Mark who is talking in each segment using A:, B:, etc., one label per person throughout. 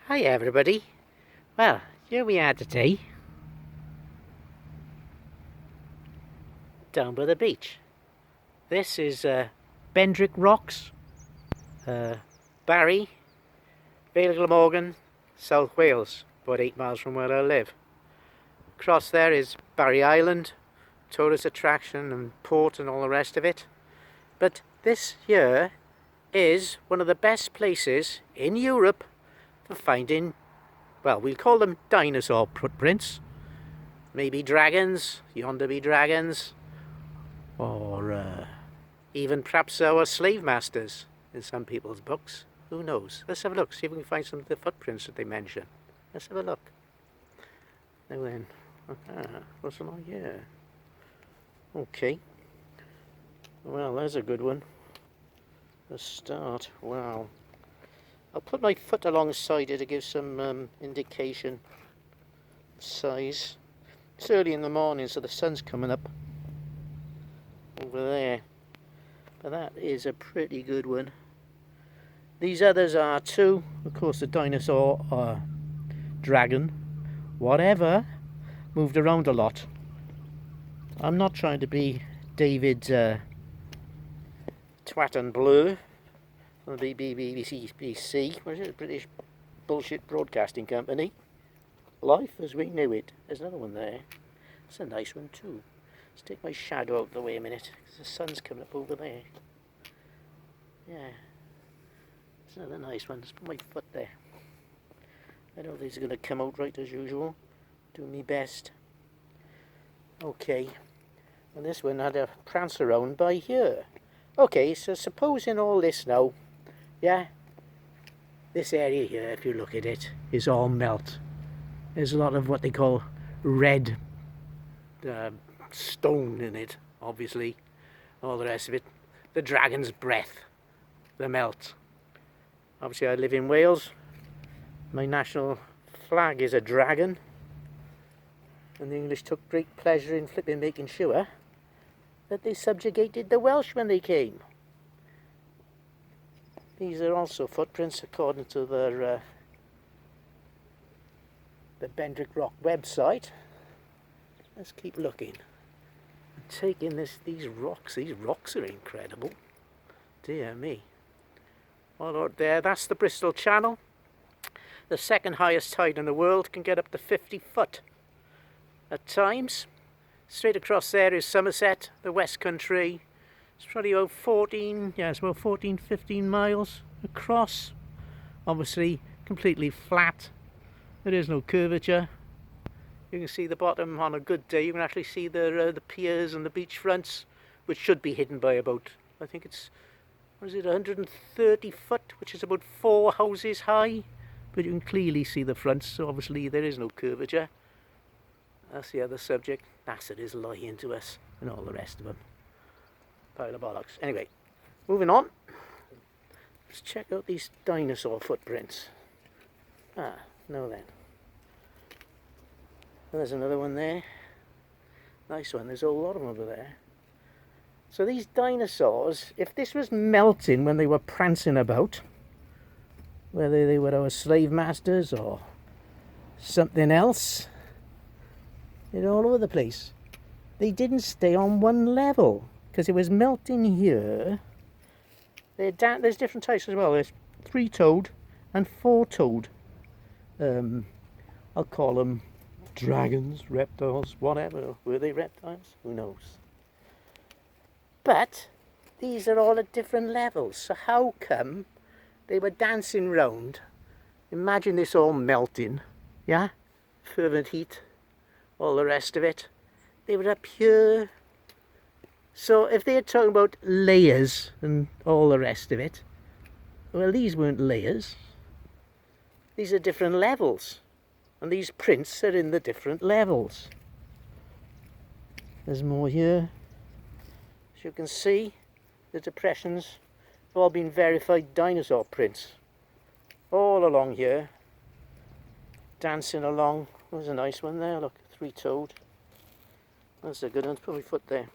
A: Hi everybody. Well, here we are today, down by the beach. This is Bendric Rocks, Barry, Vale Glamorgan, South Wales, about 8 miles from where I live. Across there is Barry Island, tourist attraction and port and all the rest of it. But this here is one of the best places in Europe for finding, well, we'll call them dinosaur footprints. Maybe dragons, yonder be dragons, or even perhaps our slave masters in some people's books. Who knows? Let's have a look, see if we can find some of the footprints that they mention. Let's have a look. Now then, what's along here? Okay. Well, there's a good one. A start. Wow. I'll put my foot alongside it to give some indication of size. It's early in the morning, so the sun's coming up over there. But that is a pretty good one. These others are too. Of course, the dinosaur or dragon, whatever, moved around a lot. I'm not trying to be David Twat and Blur from the BBC, what is it, British Bullshit Broadcasting Company. Life as we knew it. There's another one there. It's a nice one too. Let's take my shadow out of the way a minute, because the sun's coming up over there. Yeah. It's another nice one. Let's put my foot there. I don't think it's going to come out right as usual. Doing my best. Okay. And this one had a prance around by here. Okay, so supposing all this now, yeah, this area here, if you look at it, is all melt. There's a lot of what they call red stone in it, obviously, all the rest of it. The dragon's breath, the melt. Obviously I live in Wales. My national flag is a dragon. And the English took great pleasure in flipping making sure that they subjugated the Welsh when they came. These are also footprints according to their the Bendric Rock website. Let's keep looking. I'm taking these rocks. These rocks are incredible. Dear me. Well, out there, that's the Bristol Channel. The second highest tide in the world, can get up to 50 foot at times. Straight across there is Somerset, the West Country. It's probably about 15 miles across. Obviously, completely flat. There is no curvature. You can see the bottom on a good day. You can actually see the piers and the beach fronts, which should be hidden by about, I think it's, 130 foot, which is about 4 houses high. But you can clearly see the fronts, so obviously there is no curvature. That's the other subject. NASA is lying to us and all the rest of them. Pile of bollocks. Anyway, moving on. Let's check out these dinosaur footprints. Now then. There's another one there. Nice one. There's a lot of them over there. So these dinosaurs, if this was melting when they were prancing about, whether they were our slave masters or something else, they're all over the place. They didn't stay on one level because it was melting here. There's different types as well. There's 3-toed and 4-toed. I'll call them dragons, reptiles, whatever. Were they reptiles? Who knows? But these are all at different levels. So how come they were dancing round? Imagine this all melting, yeah? Fervent heat, all the rest of it. They were up here. So if they're talking about layers and all the rest of it, well, these weren't layers. These are different levels. And these prints are in the different levels. There's more here. As you can see, the depressions have all been verified dinosaur prints. All along here. Dancing along. There's a nice one there, look, 3-toed. That's a good one. Put my foot there.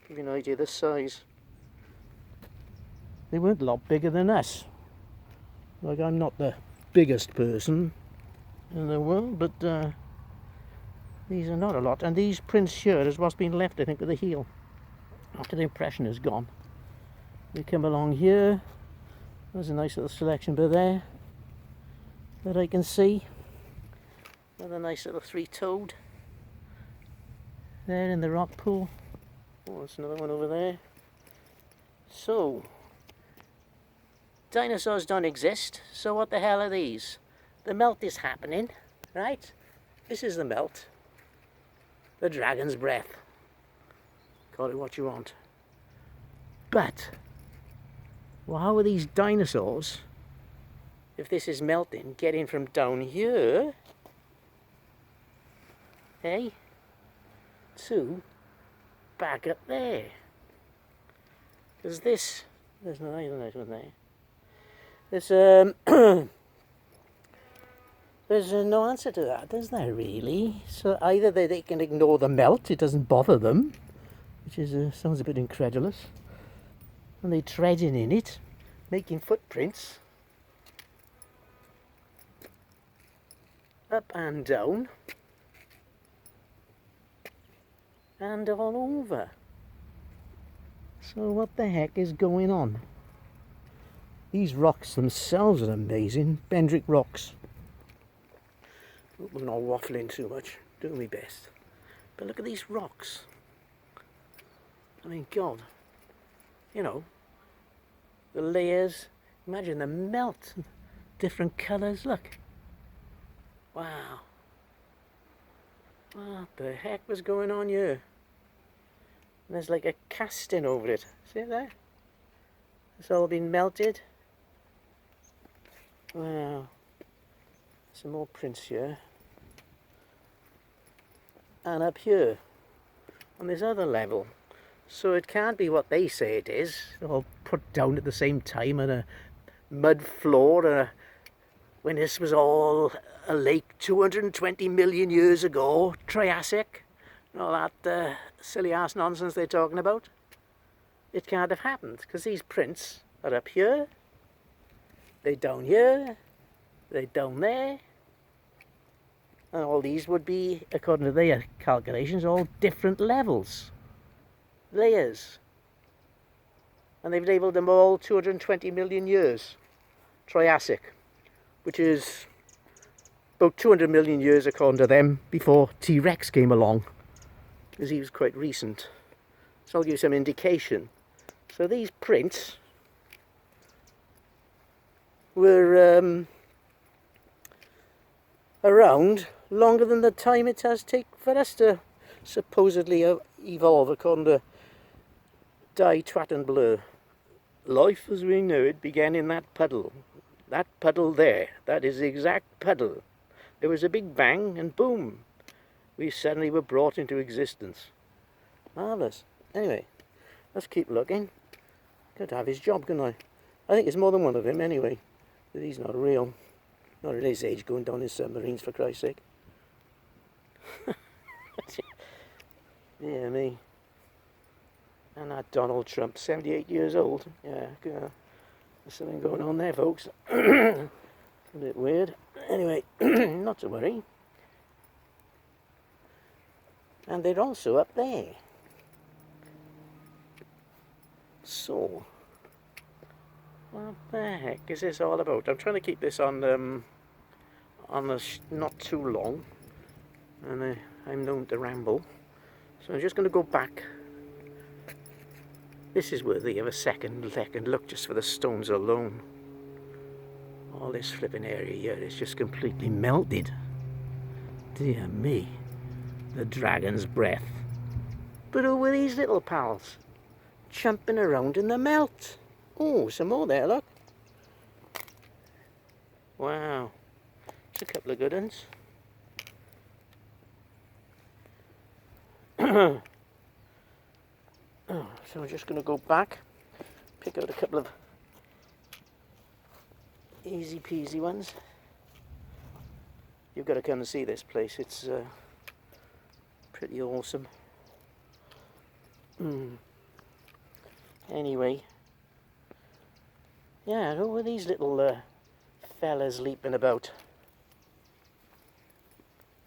A: Give you an idea of the size. They weren't a lot bigger than us. Like, I'm not the biggest person in the world, but these are not a lot. And these prints here is what's been left, I think, of the heel after the impression is gone. We come along here. There's a nice little selection bit there that I can see. Another nice little three-toed there in the rock pool. Oh, there's another one over there. So, dinosaurs don't exist, so what the hell are these? The melt is happening, right? This is the melt. The dragon's breath. Call it what you want. But, well, how are these dinosaurs, if this is melting, getting from down here, eh, to back up there? Because this, there's another nice one there. There's no answer to that, is there really? So either they can ignore the melt, it doesn't bother them, which is sounds a bit incredulous, and they're treading in it, making footprints up and down and all over. So what the heck is going on? These rocks themselves are amazing. Bendric rocks. Hope I'm not waffling too much. Doing my best. But look at these rocks. I mean, God. You know, the layers. Imagine the melt. Different colours. Look. Wow. What the heck was going on here? And there's like a casting over it. See it there? It's all been melted. Wow. Some more prints here. And up here. On this other level. So it can't be what they say it is. All put down at the same time on a mud floor. When this was all a lake 220 million years ago. Triassic. And all that silly ass nonsense they're talking about. It can't have happened, because these prints are up here, they're down here, they're down there, and all these would be, according to their calculations, all different levels, layers, and they've labelled them all 220 million years, Triassic, which is about 200 million years, according to them, before T-Rex came along, because he was quite recent. So I'll give you some indication. So these prints were around longer than the time it has taken for us to supposedly evolve, according to Die Twat and Blur. Life as we know it began in that puddle. That puddle there, that is the exact puddle. There was a big bang and boom, we suddenly were brought into existence. Marvellous. Anyway, let's keep looking. Could have his job, couldn't I? I think it's more than one of him anyway. But he's not real. Not at his age going down in submarines, for Christ's sake. Yeah, me. And that Donald Trump, 78 years old. Yeah, there's something going on there, folks. A bit weird. Anyway, not to worry. And they're also up there. So, what the heck is this all about? I'm trying to keep this on the not too long, and I'm known to ramble, so I'm just going to go back. This is worthy of a second look just for the stones alone. All this flipping area here is just completely melted. Dear me, the dragon's breath. But who were these little pals? Jumping around in the melt. Oh, some more there, look. Wow. There's a couple of good ones. Oh, so we're just going to go back, pick out a couple of easy peasy ones. You've got to come and see this place. It's pretty awesome. Anyway, yeah, who are these little fellas leaping about.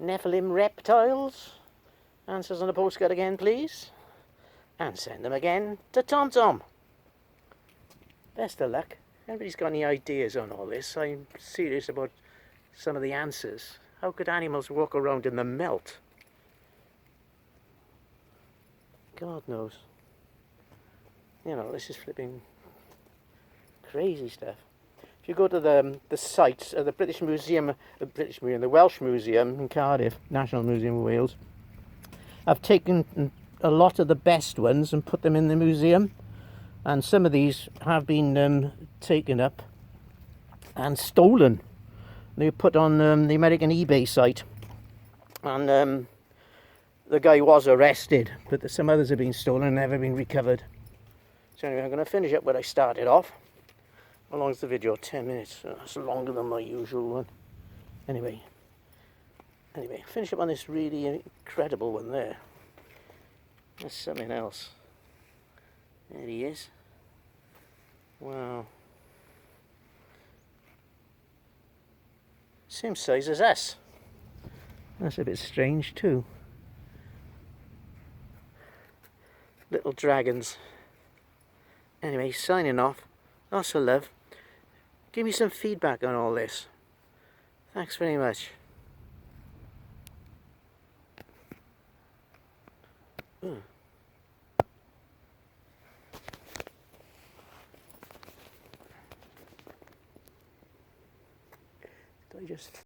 A: Nephilim reptiles? Answers on the postcard again, please. And send them again to Tom Tom. Best of luck. Anybody's got any ideas on all this? I'm serious about some of the answers. How could animals walk around in the melt? God knows. You know, this is flipping crazy stuff. If you go to the site of the British Museum, the Welsh Museum in Cardiff, National Museum of Wales, I've taken a lot of the best ones and put them in the museum, and some of these have been taken up and stolen. They were put on the American eBay site, and the guy was arrested, but some others have been stolen and never been recovered. So anyway, I'm going to finish up where I started off. How long is the video? 10 minutes. That's longer than my usual one. Anyway, finish up on this really incredible one there. That's something else. There he is. Wow. Same size as us. That's a bit strange too. Little dragons. Anyway, signing off. Lots of love. Give me some feedback on all this. Thanks very much. Did I just...